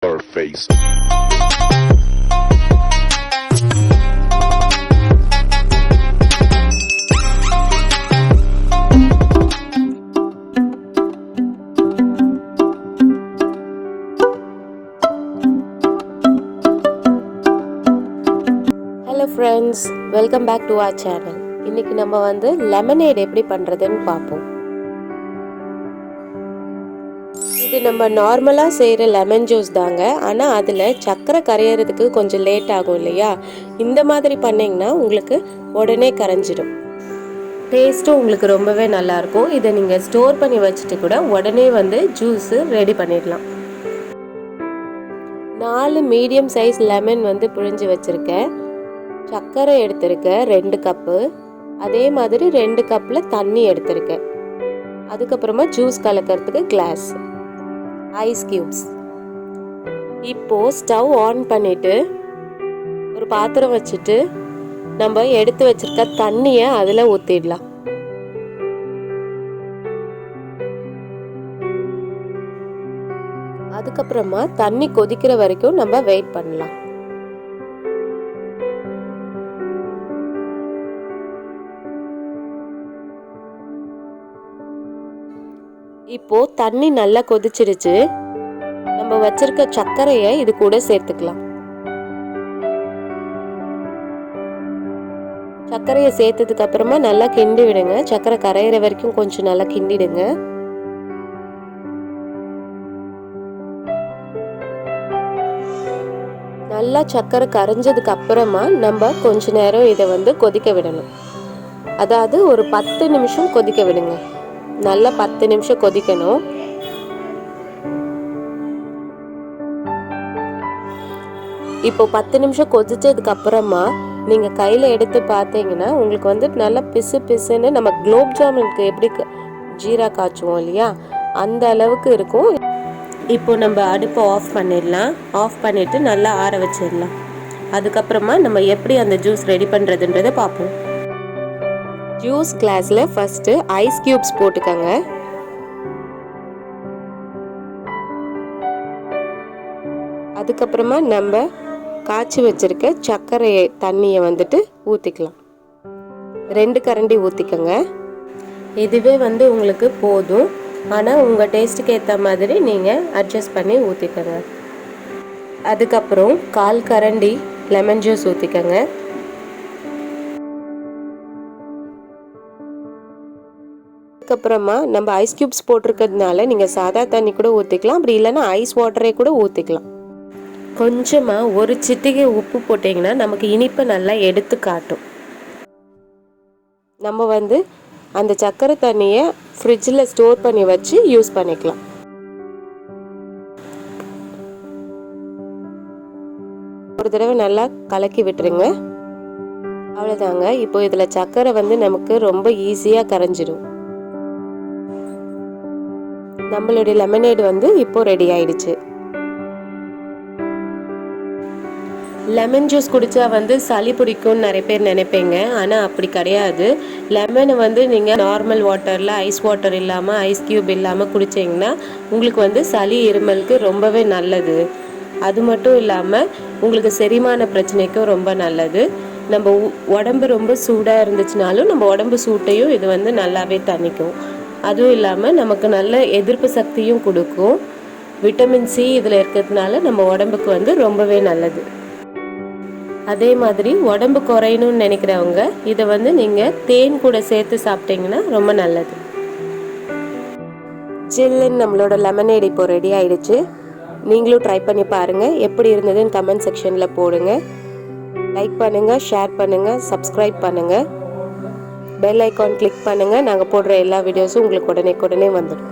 her face. Hello friends, welcome back to our channel. இன்னைக்கு நம்ம lemonade எப்படி பண்றதுன்னு பாப்போம். இது நம்ம நார்மலா செய்யற லெமன் ஜூஸ் தாங்க. ஆனா அதுல சக்கரை கரையறதுக்கு கொஞ்சம் லேட் ஆகும் இல்லையா? இந்த மாதிரி பண்ணீங்கன்னா உங்களுக்கு உடனே கரைஞ்சிடும். டேஸ்ட்டும் உங்களுக்கு ரொம்பவே நல்லா இருக்கும். இதை நீங்க ஸ்டோர் பண்ணி வச்சுட்டு கூட உடனே ஜூஸ் ரெடி பண்ணிடலாம். 4 மீடியம் சைஸ் லெமன் பிழிஞ்சு வச்சிருக்கேன். சக்கரை எடுத்திருக்கேன் 2 கப்பு. அதே மாதிரி 2 கப்ல தண்ணி எடுத்திருக்கேன். அதுக்கப்புறமா ஜூஸ் கலக்கிறதுக்கு கிளாஸ், ஐஸ் கியூப்ஸ். இப்போ ஸ்டவ் ஆன் பண்ணிட்டு ஒரு பாத்திரம் வச்சுட்டு நம்ம எடுத்து வச்சிருக்க தண்ணியை அதில் ஊற்றிடலாம். அதுக்கப்புறமா தண்ணி கொதிக்கிற வரைக்கும் நம்ம வெயிட் பண்ணலாம். இப்போ தண்ணி நல்லா கொதிச்சிருச்சு. நம்ம வச்சிருக்க சர்க்கரையை இது கூட சேர்த்துக்கலாம். சர்க்கரையை சேர்த்ததுக்கு அப்புறமா நல்லா கிண்டி விடுங்க. சர்க்கரை கரையிற வரைக்கும் கொஞ்சம் நல்லா கிண்டிடுங்க. நல்லா சர்க்கரை கரைஞ்சதுக்கு அப்புறமா நம்ம கொஞ்ச நேரம் இதை கொதிக்க விடணும். அதாவது ஒரு 10 நிமிஷம் கொதிக்க விடுங்க. நல்லா 10 நிமிஷம் கொதிக்கணும். இப்போ 10 நிமிஷம் கொதிச்சதுக்கு அப்புறமா நீங்க கையில எடுத்து பார்த்தீங்கன்னா உங்களுக்கு நல்லா பிசு பிசுன்னு நம்ம குலோப் ஜாமுனுக்கு எப்படி ஜீரா காய்ச்சுவோம் இல்லையா, அந்த அளவுக்கு இருக்கும். இப்போ நம்ம அடுப்பை ஆஃப் பண்ணிடலாம். ஆஃப் பண்ணிட்டு நல்லா ஆற வச்சிடலாம். அதுக்கப்புறமா நம்ம எப்படி அந்த ஜூஸ் ரெடி பண்றதுன்றதை பார்ப்போம். ஜூஸ் கிளாஸ்ல ஃபர்ஸ்ட் ஐஸ் கியூப்ஸ் போட்டுக்கங்க. அதுக்கப்புறமா நம்ம காய்ச்சி வச்சிருக்க சர்க்கரை தண்ணியை ஊற்றிக்கலாம். 2 கரண்டி ஊற்றிக்கங்க. இதுவே உங்களுக்கு போதும். ஆனால் உங்கள் டேஸ்ட்டுக்கு ஏற்ற மாதிரி நீங்கள் அட்ஜஸ்ட் பண்ணி ஊற்றிக்கங்க. அதுக்கப்புறம் 1/4 கரண்டி லெமன் ஜூஸ் ஊற்றிக்கங்க. அதுக்கப்புறமா நம்ம ஐஸ் கியூப்ஸ் போட்டிருக்கிறதுனால நீங்கள் சாதா தண்ணி கூட ஊற்றிக்கலாம். அப்படி இல்லைன்னா ஐஸ் வாட்டரே கூட ஊற்றிக்கலாம். கொஞ்சமாக ஒரு சிட்டிகை உப்பு போட்டிங்கன்னா நமக்கு இனிப்பை நல்லா எடுத்து காட்டும். நம்ம அந்த சர்க்கரை தண்ணியை ஃப்ரிட்ஜில் ஸ்டோர் பண்ணி வச்சு யூஸ் பண்ணிக்கலாம். ஒரு தடவை நல்லா கலக்கி விட்டுருங்க. அவ்வளோதாங்க. இப்போ இதில் சர்க்கரை நமக்கு ரொம்ப ஈஸியாக கரைஞ்சிடும். நம்மளுடைய லெமனேட் இப்போ ரெடி ஆயிடுச்சு. லெமன் ஜூஸ் குடிச்சா சளி பிடிக்கும்னு நிறைய பேர் நினைப்பீங்க. ஆனால் அப்படி கிடையாது. லெமனை நீங்கள் நார்மல் வாட்டரில் ஐஸ் வாட்டர் இல்லாமல் ஐஸ் கியூப் இல்லாமல் குடிச்சிங்கன்னா உங்களுக்கு சளி இருமலுக்கு ரொம்பவே நல்லது. அது மட்டும் இல்லாமல் உங்களுக்கு செரிமான பிரச்சனைக்கும் ரொம்ப நல்லது. நம்ம உடம்பு ரொம்ப சூடாக இருந்துச்சுனாலும் நம்ம உடம்பு சூட்டையும் இது நல்லாவே தணிக்கும். அதுவும் இல்லாமல் நமக்கு நல்ல எதிர்ப்பு சக்தியும் கொடுக்கும். விட்டமின் சி இதில் இருக்கிறதுனால நம்ம உடம்புக்கு ரொம்பவே நல்லது. அதே மாதிரி உடம்பு குறையணும்னு நினைக்கிறவங்க இதை நீங்கள் தேன் கூட சேர்த்து சாப்பிட்டீங்கன்னா ரொம்ப நல்லது. ஜில்லுன்னு நம்மளோட லெமனேட் இப்போ ரெடி ஆயிடுச்சு. நீங்களும் ட்ரை பண்ணி பாருங்கள். எப்படி இருந்ததுன்னு கமெண்ட் செக்ஷனில் போடுங்க. லைக் பண்ணுங்கள், ஷேர் பண்ணுங்கள், சப்ஸ்கிரைப் பண்ணுங்கள், பெல் ஐக்கான் கிளிக் பண்ணுங்கள். நாங்கள் போடுற எல்லா வீடியோஸும் உங்களுக்கு உடனே வந்துடும்.